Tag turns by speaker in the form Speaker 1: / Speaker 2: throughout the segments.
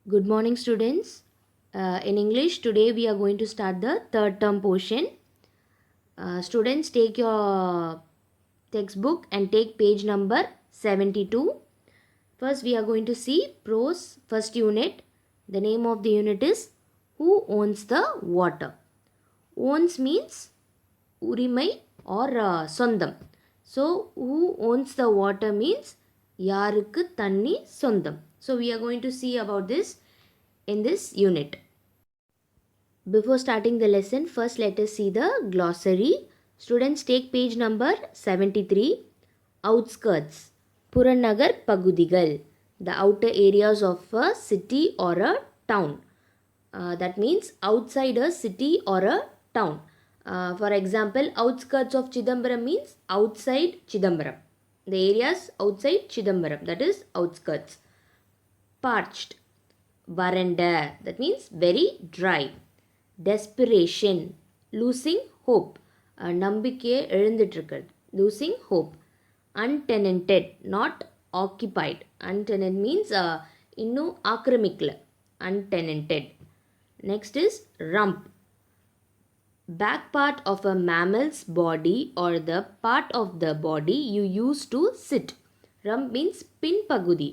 Speaker 1: Good morning, students. In English, today we are going to start the third term portion. Students, take your textbook and take page number 72. First, we are going to see prose first unit. The name of the unit is Who Owns the Water? Owns means urimai or sondam. So, who owns the water means யாருக்கு தண்ணி சொந்தம். So, we are going to see about this in this unit. Before starting the lesson, first let us see the glossary. Students, take page number 73. Outskirts. Puranagar Pagudigal. The outer areas of a city or a town. That means outside a city or a town. For example, outskirts of Chidambaram means outside Chidambaram. The areas outside Chidambaram, that is outskirts. Parched. Varanda, that means very dry. Desperation, losing hope. நம்பிக்கையை இழந்துட்டு இருக்கிறது, losing hope. Untenanted, not occupied. Untenanted means இன்னும் ஆக்கிரமிக்கல, untenanted. Next is rump. Back part of a mammal's body or the part of the body you use to sit. Rump means pinpagudi.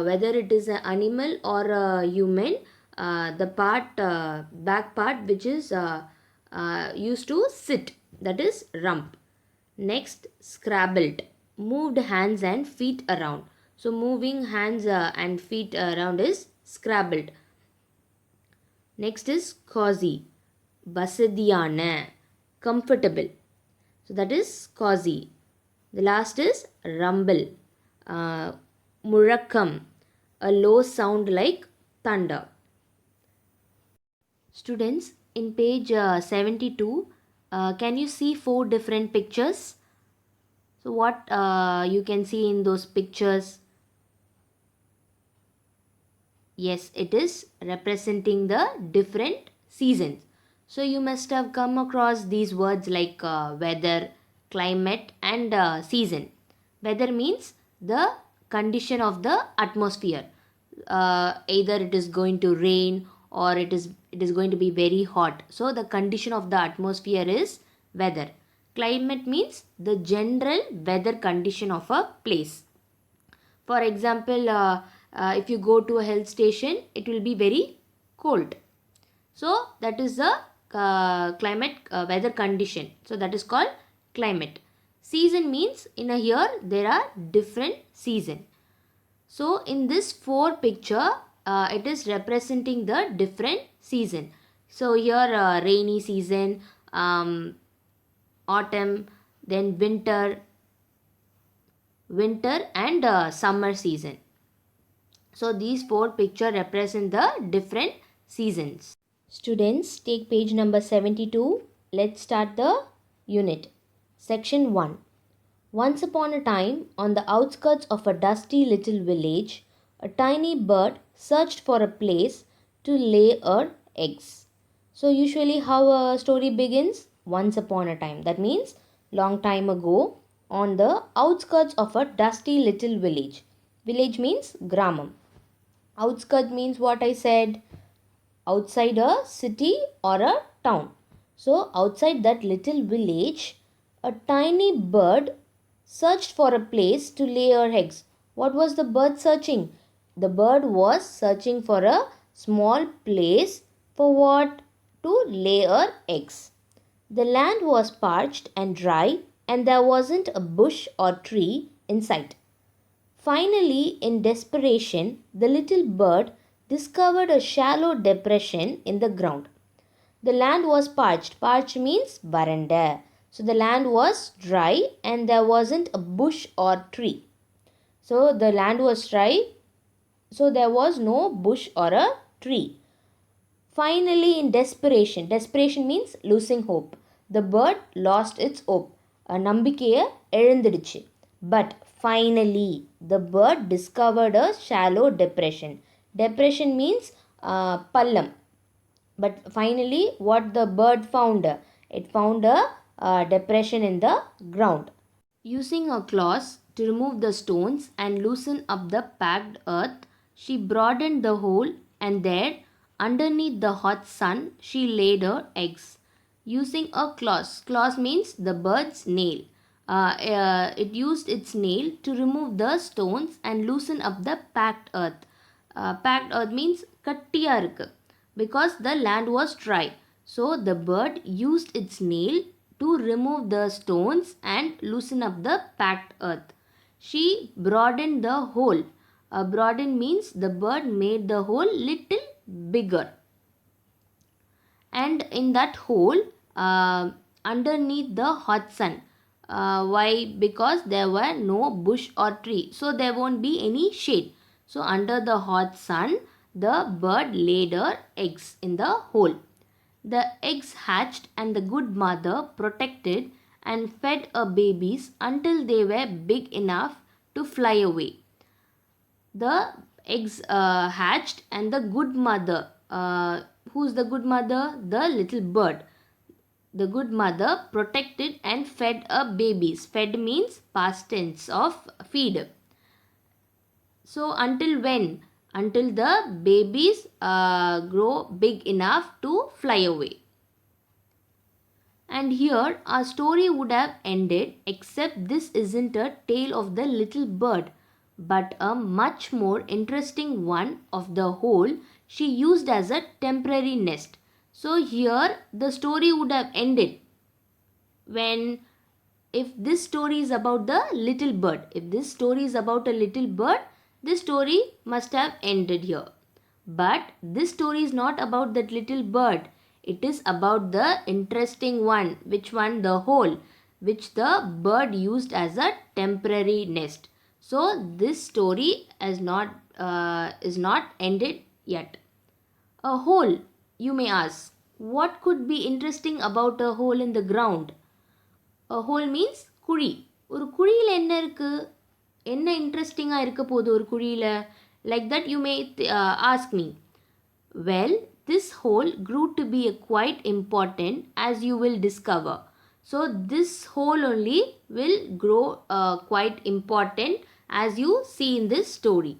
Speaker 1: Whether it is an animal or a human, the back part which is used to sit, that is rump. Next, scrabbled. Moved hands and feet around. So moving hands and feet around is scrabbled. Next is cozy. வசதியான, comfortable. So that is cozy. The last is rumble. முழக்கம், a low sound like thunder. Students, in page 72, can you see 4 different pictures? So what you can see in those pictures? Yes, it is representing the different seasons. So you must have come across these words like weather, climate and season. Weather means the condition of the atmosphere. Either it is going to rain or it is going to be very hot. So the condition of the atmosphere is weather. Climate means the general weather condition of a place. For example, if you go to a hill station, it will be very cold. So that is the climate weather condition. So that is called climate. Season means in a year there are different season. So in this 4 picture, it is representing the different season. So here rainy season, autumn, then winter and summer season. So these 4 picture represent the different seasons. Students, take page number 72. Let's start the unit. Section 1. Once upon a time, on the outskirts of a dusty little village, a tiny bird searched for a place to lay her eggs. So usually how a story begins? Once upon a time. That means long time ago, on the outskirts of a dusty little village. Village means gramam. Outskirt means what I said, outside a city or a town. So outside that little village, a tiny bird searched for a place to lay her eggs. What was the bird searching? The bird was searching for a small place for what? To lay her eggs. The land was parched and dry and there wasn't a bush or tree in sight. Finally, in desperation, the little bird discovered a shallow depression in the ground. The land was parched. Parched means baranda. So the land was dry and there wasn't a bush or tree. So the land was dry, so there was no bush or a tree. Finally, in desperation. Desperation means losing hope. The bird lost its hope. நம்பிக்கையை இழந்துடுச்சு. But finally, the bird discovered a shallow depression. Depression means pallam. But finally, what the bird found? It found a depression in the ground. Using her claws to remove the stones and loosen up the packed earth, she broadened the hole and there, underneath the hot sun, she laid her eggs. Using a claws. Claws means the bird's nail. It used its nail to remove the stones and loosen up the packed earth. Packed earth means kattiya irukku because the land was dry. So the bird used its nail to remove the stones and loosen up the packed earth. She broadened the hole. Broaden means the bird made the hole little bigger. And in that hole, underneath the hot sun. Why? Because there were no bush or tree, so there won't be any shade. So under the hot sun, the bird laid her eggs in the hole. The eggs hatched and the good mother protected and fed her babies until they were big enough to fly away. The eggs hatched and the good mother, who's the good mother? The little bird. The good mother protected and fed her babies. Fed means past tense of feed. So until when? Until the babies grow big enough to fly away. And here our story would have ended, except this isn't a tale of the little bird, but a much more interesting one of the hole she used as a temporary nest. So here the story would have ended when, if this story is about the little bird, if this story is about a little bird, this story must have ended here. But this story is not about that little bird. It is about the interesting one. Which one? The hole, which the bird used as a temporary nest. So this story is not ended yet. A hole, you may ask. What could be interesting about a hole in the ground? A hole means குழி. ஒரு குழியில் என்ன இருக்கு? என்ன இன்ட்ரெஸ்டிங்காக இருக்க போகுது ஒரு குழியில்? Like that you may ask me. Well, this hole grew to be quite important, as you will discover. So this hole only will grow quite important as you see in this story.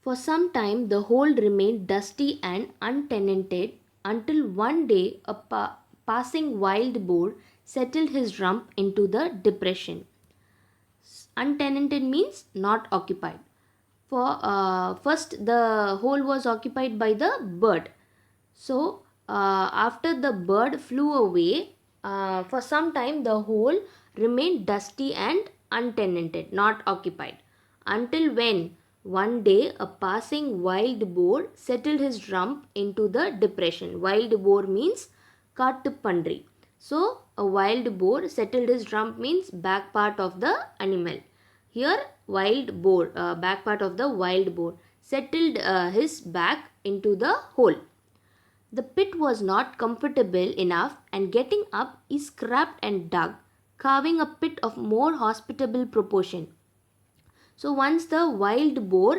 Speaker 1: For some time the hole remained dusty and untenanted until one day a passing wild boar settled his rump into the depression. Untenanted means not occupied. For first the hole was occupied by the bird. So after the bird flew away, for some time the hole remained dusty and untenanted, not occupied. Until when? One day a passing wild boar settled his rump into the depression. Wild boar means kattupandri. So a wild boar settled his rump means back part of the animal. Here wild boar, back part of the wild boar, settled his back into the hole. The pit was not comfortable enough, and getting up he scraped and dug, carving a pit of more hospitable proportion. So once the wild boar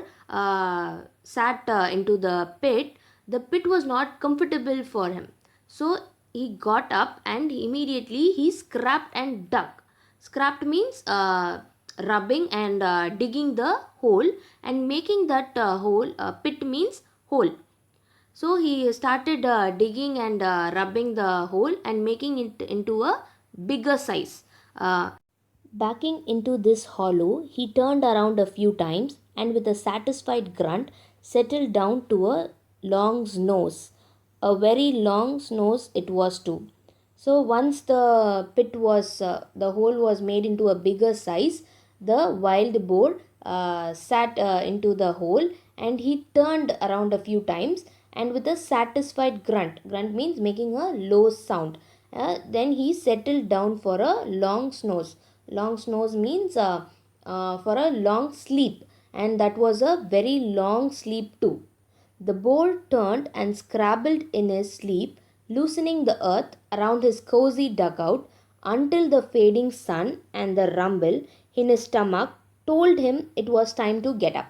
Speaker 1: sat into the pit was not comfortable for him. So he got up and immediately he scraped and dug. Scraped means rubbing and digging the hole and making that hole. Pit means hole. So he started digging and rubbing the hole and making it into a bigger size. Backing into this hollow, he turned around a few times and with a satisfied grunt settled down to a long snooze. A very long snooze it was too. So once the the hole was made into a bigger size, the wild boar sat into the hole and he turned around a few times and with a satisfied grunt. Grunt means making a low sound. Then he settled down for a long snooze. Long snooze means for a long sleep, and that was a very long sleep too. The boar turned and scrabbled in his sleep, loosening the earth around his cozy dugout until the fading sun and the rumble in his stomach told him it was time to get up.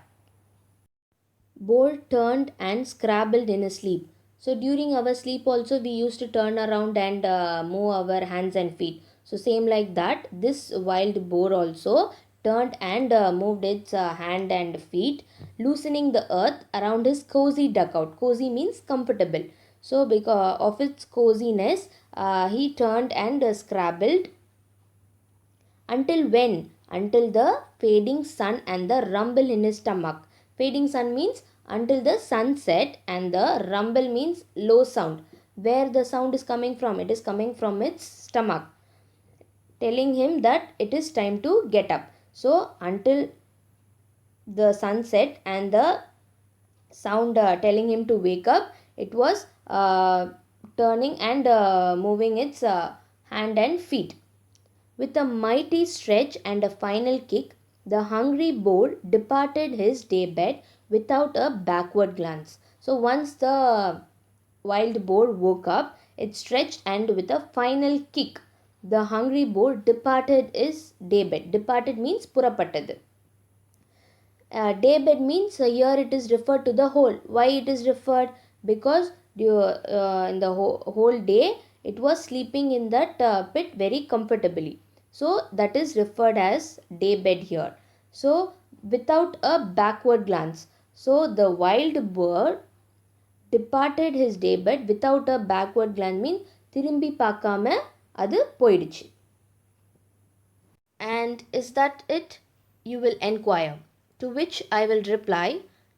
Speaker 1: Boar turned and scrabbled in his sleep. So during our sleep also we used to turn around and move our hands and feet. So same like that, this wild boar also turned and moved its hand and feet, loosening the earth around his cozy dugout. Cozy means comfortable. So, because of its coziness, he turned and scrabbled until when? Until the fading sun and the rumble in his stomach. Fading sun means until the sun set, and the rumble means low sound. Where the sound is coming from? It is coming from its stomach, telling him that it is time to get up. So, until the sunset and the sound telling him to wake up, it was turning and moving its hand and feet. With a mighty stretch and a final kick, the hungry boar departed his daybed without a backward glance. So once the wild boar woke up, it stretched, and with a final kick, the hungry boar departed his daybed. Departed means purapattadu. Daybed means here it is referred to the whole. Why it is referred? Because in the whole day it was sleeping in that pit very comfortably. So that is referred as daybed here. So without a backward glance. So the wild bird departed his daybed without a backward glance means திரும்பி பார்க்காம அது போயிடுச்சு. And is that it? You will enquire. To which I will reply,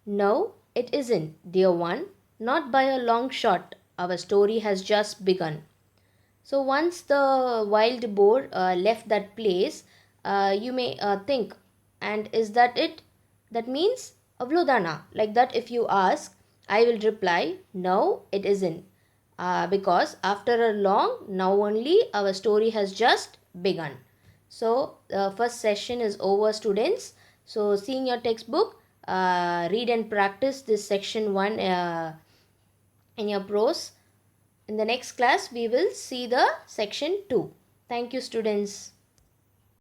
Speaker 1: no, it isn't, dear one, not by a long shot. Our story has just begun. So once the wild boar left that place, you may think, and is that it? That means avlodana. Like that, if you ask, I will reply, no, it isn't. Because after a long, now only our story has just begun. So the first session is over, students. So seeing your textbook, read and practice this section 1 in your prose. In the next class, we will see the section 2. Thank you, students.